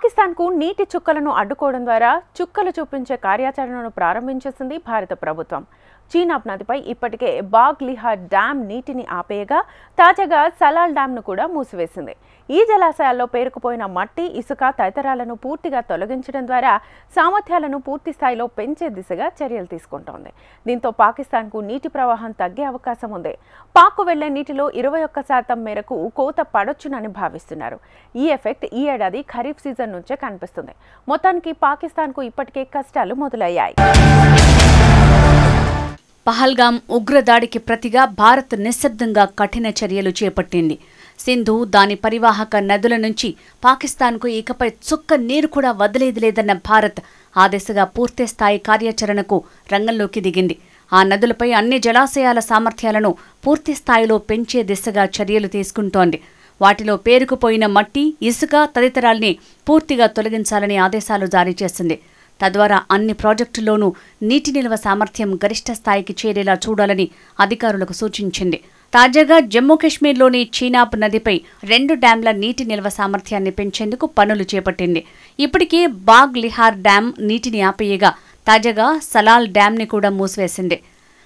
పాకిస్తాన్కు నీటి చుక్కలను అడ్డుకోవడం ద్వారా చుక్కలు చూపించే కార్యాచరణను ప్రారంభించేసింది భారత ప్రభుత్వం. చీనాబ్ నదిపై ఇప్పటికే బాగ్ లిహార్ డ్యామ్ నీటిని ఆపేయగా తాజాగా సలాల్ డ్యాంను కూడా మూసివేసింది. ఈ జలాశయాల్లో పేరుకుపోయిన మట్టి, ఇసుక తదితరాలను పూర్తిగా తొలగించడం ద్వారా సామర్థ్యాలను పూర్తి స్థాయిలో పెంచే దిశగా చర్యలు తీసుకుంటోంది. దీంతో పాకిస్తాన్కు నీటి ప్రవాహం తగ్గే అవకాశం ఉంది. పాక్కు వెళ్లే నీటిలో 21% మేరకు కోత పడొచ్చునని భావిస్తున్నారు. ఈ ఎఫెక్ట్ ఈ ఏడాది ఖరీఫ్ సీజన్ నుంచే కనిపిస్తుంది. మొత్తానికి పాకిస్తాన్కు ఇప్పటికే కష్టాలు మొదలయ్యాయి. పహల్గాం ఉగ్రదాడికి ప్రతిగా భారత్ నిశ్శబ్దంగా కఠిన చర్యలు చేపట్టింది. సింధు, దాని పరివాహక నదుల నుంచి పాకిస్తాన్కు ఇకపై చుక్క నీరు కూడా వదిలేదిలేదన్న భారత్ ఆ దిశగా పూర్తిస్థాయి కార్యాచరణకు రంగంలోకి దిగింది. ఆ నదులపై అన్ని జలాశయాల సామర్థ్యాలను పూర్తిస్థాయిలో పెంచే దిశగా చర్యలు తీసుకుంటోంది. వాటిలో పేరుకుపోయిన మట్టి, ఇసుక తదితరాల్ని పూర్తిగా తొలగించాలని ఆదేశాలు జారీ చేసింది. తద్వారా అన్ని ప్రాజెక్టుల్లోనూ నీటి నిల్వ సామర్థ్యం గరిష్ట స్థాయికి చేరేలా చూడాలని అధికారులకు సూచించింది. తాజాగా జమ్మూ కశ్మీర్లోని చీనాబ్ నదిపై 2 డ్యాంల నీటి నిల్వ సామర్థ్యాన్ని పెంచేందుకు పనులు చేపట్టింది. ఇప్పటికే బాగ్ లిహార్ డ్యాం నీటిని ఆపేయగా తాజాగా సలాల్ డ్యాంని కూడా మూసివేసింది.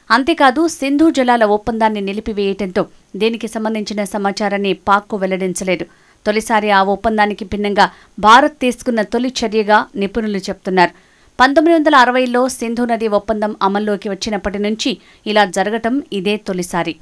అంతేకాదు, సింధు జలాల ఒప్పందాన్ని నిలిపివేయటంతో దీనికి సంబంధించిన సమాచారాన్ని పాక్కు వెల్లడించలేదు. తొలిసారి ఆ ఒప్పందానికి భిన్నంగా భారత్ తీసుకున్న తొలి చర్యగా నిపుణులు చెప్తున్నారు. 1960లో సింధు నది ఒప్పందం అమల్లోకి వచ్చినప్పటి నుంచి ఇలా జరగటం ఇదే తొలిసారి.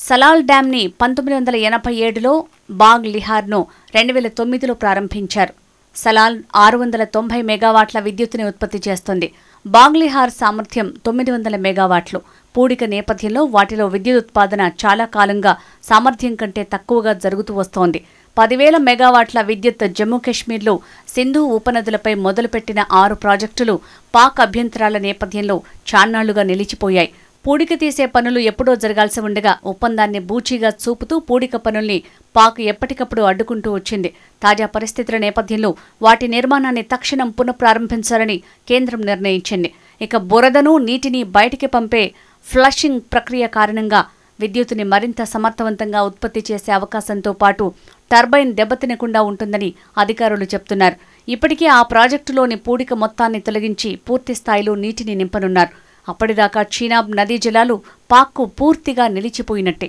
సలాల్ డ్యాంని 1987లో, బాగ్ లిహార్ను 2009లో ప్రారంభించారు. సలాల్ 690 మెగావాట్ల విద్యుత్తుని ఉత్పత్తి చేస్తోంది. బాగ్ లిహార్ సామర్థ్యం 900 మెగావాట్లు. పూడిక నేపథ్యంలో వాటిలో విద్యుత్ ఉత్పాదన చాలా కాలంగా సామర్థ్యం కంటే తక్కువగా జరుగుతూ వస్తోంది. 10,000 మెగావాట్ల విద్యుత్ జమ్మూ కశ్మీర్లో సింధు ఉపనదులపై మొదలుపెట్టిన 6 ప్రాజెక్టులు పాక్ అభ్యంతరాల నేపథ్యంలో చాన్నాళ్లుగా నిలిచిపోయాయి. పూడిక తీసే పనులు ఎప్పుడో జరగాల్సి ఉండగా ఒప్పందాన్ని బూచీగా చూపుతూ పూడిక పనుల్ని పాక్ ఎప్పటికప్పుడు అడ్డుకుంటూ వచ్చింది. తాజా పరిస్థితుల నేపథ్యంలో వాటి నిర్మాణాన్ని తక్షణం పునఃప్రారంభించాలని కేంద్రం నిర్ణయించింది. ఇక బురదను, నీటిని బయటికి పంపే ఫ్లషింగ్ ప్రక్రియ కారణంగా విద్యుత్తుని మరింత సమర్థవంతంగా ఉత్పత్తి చేసే అవకాశంతో పాటు టర్బైన్ దెబ్బతినకుండా ఉంటుందని అధికారులు చెప్తున్నారు. ఇప్పటికే ఆ ప్రాజెక్టులోని పూడిక మొత్తాన్ని తొలగించి పూర్తి స్థాయిలో నీటిని నింపనున్నారు. అప్పటిదాకా చీనాబ్ నదీ జలాలు పాక్కు పూర్తిగా నిలిచిపోయినట్టే.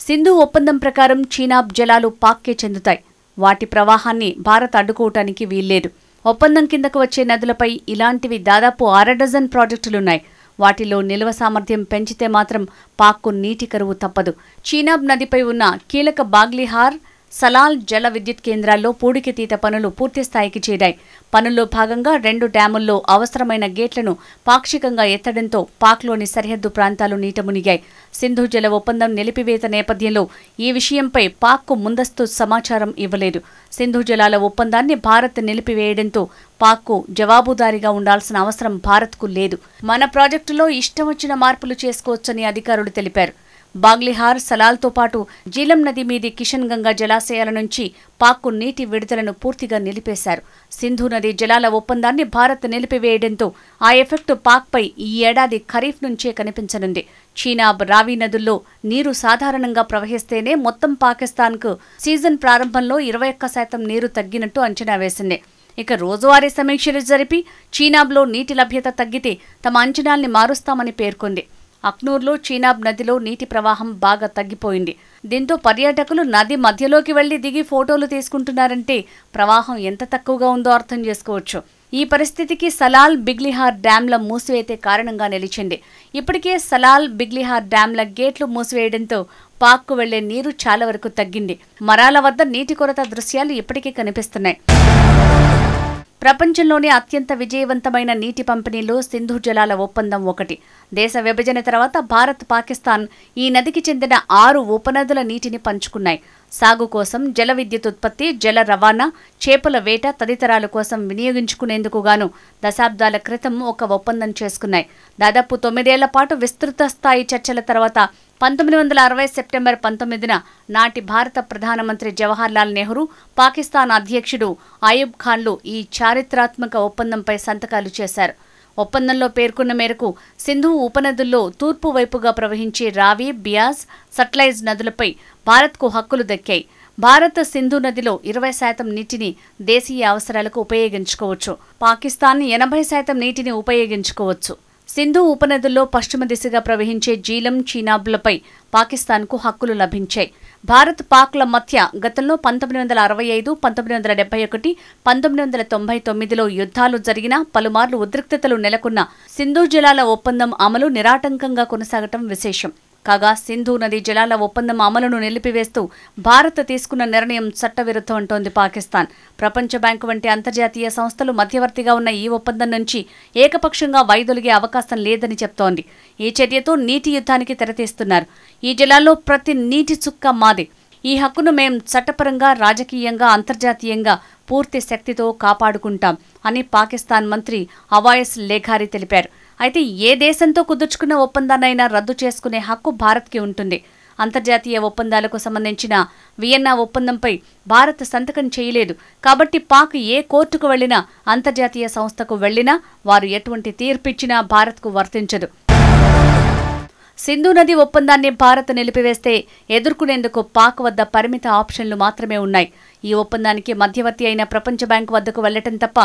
సింధు ఒప్పందం ప్రకారం చీనాబ్ జలాలు పాక్కే చెందుతాయి. వాటి ప్రవాహాన్ని భారత్ అడ్డుకోవటానికి వీల్లేదు. ఒప్పందం కిందకు వచ్చే నదులపై ఇలాంటివి దాదాపు 6 డజన్ ప్రాజెక్టులున్నాయి. వాటిలో నిల్వ సామర్థ్యం పెంచితే మాత్రం పాక్కు నీటి కరువు తప్పదు. చీనాబ్ నదిపై ఉన్న కీలక బాగ్లిహార్, సలాల్ జల విద్యుత్ కేంద్రాల్లో పూడికతీత పనులు పూర్తిస్థాయికి చేరాయి. పనుల్లో భాగంగా 2 డ్యాముల్లో అవసరమైన గేట్లను పాక్షికంగా ఎత్తడంతో పాక్లోని సరిహద్దు ప్రాంతాలు నీట మునిగాయి. సింధు జల ఒప్పందం నిలిపివేత నేపథ్యంలో ఈ విషయంపై పాక్కు ముందస్తు సమాచారం ఇవ్వలేదు. సింధు జలాల ఒప్పందాన్ని భారత్ నిలిపివేయడంతో పాక్కు జవాబుదారీగా ఉండాల్సిన అవసరం భారత్కు లేదు. మన ప్రాజెక్టులో ఇష్టం వచ్చిన మార్పులు చేసుకోవచ్చని అధికారులు తెలిపారు. బాగ్లిహార్, సలాల్తో పాటు జీలం నది మీది కిషన్ గంగా జలాశయాల నుంచి పాక్కు నీటి విడుదలను పూర్తిగా నిలిపేశారు. సింధు నది జలాల ఒప్పందాన్ని భారత్ నిలిపివేయడంతో ఆ ఎఫెక్టు పాక్పై ఈ ఏడాది ఖరీఫ్ నుంచే కనిపించనుంది. చీనాబ్, రావి నదుల్లో నీరు సాధారణంగా ప్రవహిస్తేనే మొత్తం పాకిస్తాన్కు సీజన్ ప్రారంభంలో 21% నీరు తగ్గినట్టు అంచనా వేసింది. ఇక రోజువారీ సమీక్షలు జరిపి చీనాబ్లో నీటి లభ్యత తగ్గితే తమ అంచనాల్ని మారుస్తామని పేర్కొంది. అఖ్నూర్లో చీనాబ్ నదిలో నీటి ప్రవాహం బాగా తగ్గిపోయింది. దీంతో పర్యాటకులు నది మధ్యలోకి వెళ్లి దిగి ఫోటోలు తీసుకుంటున్నారంటే ప్రవాహం ఎంత తక్కువగా ఉందో అర్థం చేసుకోవచ్చు. ఈ పరిస్థితికి సలాల్, బిగ్లిహార్ డ్యాంల మూసివేతే కారణంగా నిలిచింది. ఇప్పటికే సలాల్, బిగ్లిహార్ డ్యాంల గేట్లు మూసివేయడంతో పాక్కు వెళ్లే నీరు చాలా వరకు తగ్గింది. మరాల వద్ద నీటి కొరత దృశ్యాలు ఇప్పటికే కనిపిస్తున్నాయి. ప్రపంచంలోనే అత్యంత విజయవంతమైన నీటి పంపిణీలో సింధు జలాల ఒప్పందం ఒకటి. దేశ విభజన తర్వాత భారత్, పాకిస్తాన్ ఈ నదికి చెందిన 6 ఉపనదుల నీటిని పంచుకున్నాయి. సాగు కోసం, జల విద్యుత్ ఉత్పత్తి, జల రవాణా, చేపల వేట తదితరాల కోసం వినియోగించుకునేందుకు గాను దశాబ్దాల క్రితం ఒక ఒప్పందం చేసుకున్నాయి. దాదాపు 9 ఏళ్ల పాటు విస్తృత స్థాయి చర్చల తర్వాత 1960 సెప్టెంబర్ 19న నాటి భారత ప్రధానమంత్రి జవహర్లాల్ నెహ్రూ, పాకిస్తాన్ అధ్యక్షుడు అయూబ్ ఖాన్లు ఈ చారిత్రాత్మక ఒప్పందంపై సంతకాలు చేశారు. ఒప్పందంలో పేర్కొన్న మేరకు సింధు ఉపనదుల్లో తూర్పు వైపుగా ప్రవహించే రావి, బియాస్, సట్లెజ్ నదులపై భారత్కు హక్కులు దక్కాయి. భారత్ సింధు నదిలో 20% నీటిని దేశీయ అవసరాలకు ఉపయోగించుకోవచ్చు. పాకిస్తాన్ 80% నీటిని ఉపయోగించుకోవచ్చు. సింధు ఉపనదుల్లో పశ్చిమ దిశగా ప్రవహించే జీలం, చీనాబ్లపై పాకిస్తాన్కు హక్కులు లభించాయి. భారత్ పాక్ల మధ్య గతంలో 1965, 1971, 1999లో యుద్ధాలు జరిగినా పలుమార్లు ఉద్రిక్తతలు నెలకొన్న సింధు జలాల ఒప్పందం అమలు నిరాటంకంగా కొనసాగటం విశేషం. కాగా సింధు నది జలాల ఒప్పందం అమలును నిలిపివేస్తూ భారత్ తీసుకున్న నిర్ణయం చట్టవిరుద్ధం అంటోంది పాకిస్తాన్. ప్రపంచ బ్యాంకు వంటి అంతర్జాతీయ సంస్థలు మధ్యవర్తిగా ఉన్న ఈ ఒప్పందం నుంచి ఏకపక్షంగా వైదొలిగే అవకాశం లేదని చెప్తోంది. ఈ చర్యతో నీటి యుద్ధానికి తెరతీస్తున్నారు. ఈ జలాల్లో ప్రతి నీటి చుక్క మాదే. ఈ హక్కును మేం చట్టపరంగా, రాజకీయంగా, అంతర్జాతీయంగా పూర్తి శక్తితో కాపాడుకుంటాం అని పాకిస్తాన్ మంత్రి అవాయిస్ లేఘారి తెలిపారు. అయితే ఏ దేశంతో కుదుర్చుకున్న ఒప్పందాన్నైనా రద్దు చేసుకునే హక్కు భారత్కి ఉంటుంది. అంతర్జాతీయ ఒప్పందాలకు సంబంధించిన వియన్నా ఒప్పందంపై భారత్ సంతకం చేయలేదు. కాబట్టి పాక్ ఏ కోర్టుకు వెళ్లినా, అంతర్జాతీయ సంస్థకు వెళ్లినా వారు ఎటువంటి తీర్పిచ్చినా భారత్కు వర్తించదు. సింధు నది ఒప్పందాన్ని భారత్ నిలిపివేస్తే ఎదుర్కొనేందుకు పాక్ వద్ద పరిమిత ఆప్షన్లు మాత్రమే ఉన్నాయి. ఈ ఒప్పందానికి మధ్యవర్తి అయిన ప్రపంచ బ్యాంకు వద్దకు వెళ్లటం తప్ప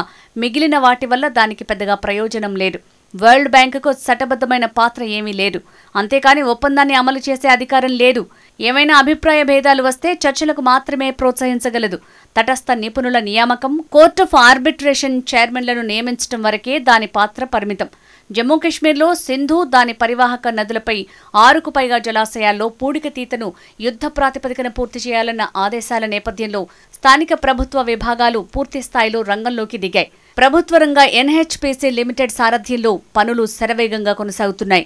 మిగిలిన వాటి వల్ల దానికి పెద్దగా ప్రయోజనం లేదు. వరల్డ్ బ్యాంకుకు చట్టబద్ధమైన పాత్ర ఏమీ లేదు. అంతేకాని ఒప్పందాన్ని అమలు చేసే అధికారం లేదు. ఏమైనా అభిప్రాయ భేదాలు వస్తే చర్చలకు మాత్రమే ప్రోత్సహించగలదు. తటస్థ నిపుణుల నియామకం, కోర్ట్ ఆఫ్ ఆర్బిట్రేషన్ చైర్మన్లను నియమించడం వరకే దాని పాత్ర పరిమితం. జమ్మూ కశ్మీర్లో సింధు, దాని పరివాహక నదులపై 6కు పైగా జలాశయాల్లో పూడికతీతను యుద్ధ ప్రాతిపదికన పూర్తి చేయాలన్న ఆదేశాల నేపథ్యంలో స్థానిక ప్రభుత్వ విభాగాలు పూర్తి స్థాయిలో రంగంలోకి దిగాయి. ప్రభుత్వ రంగ NHPC లిమిటెడ్ సారథ్యంలో పనులు శరవేగంగా కొనసాగుతున్నాయి.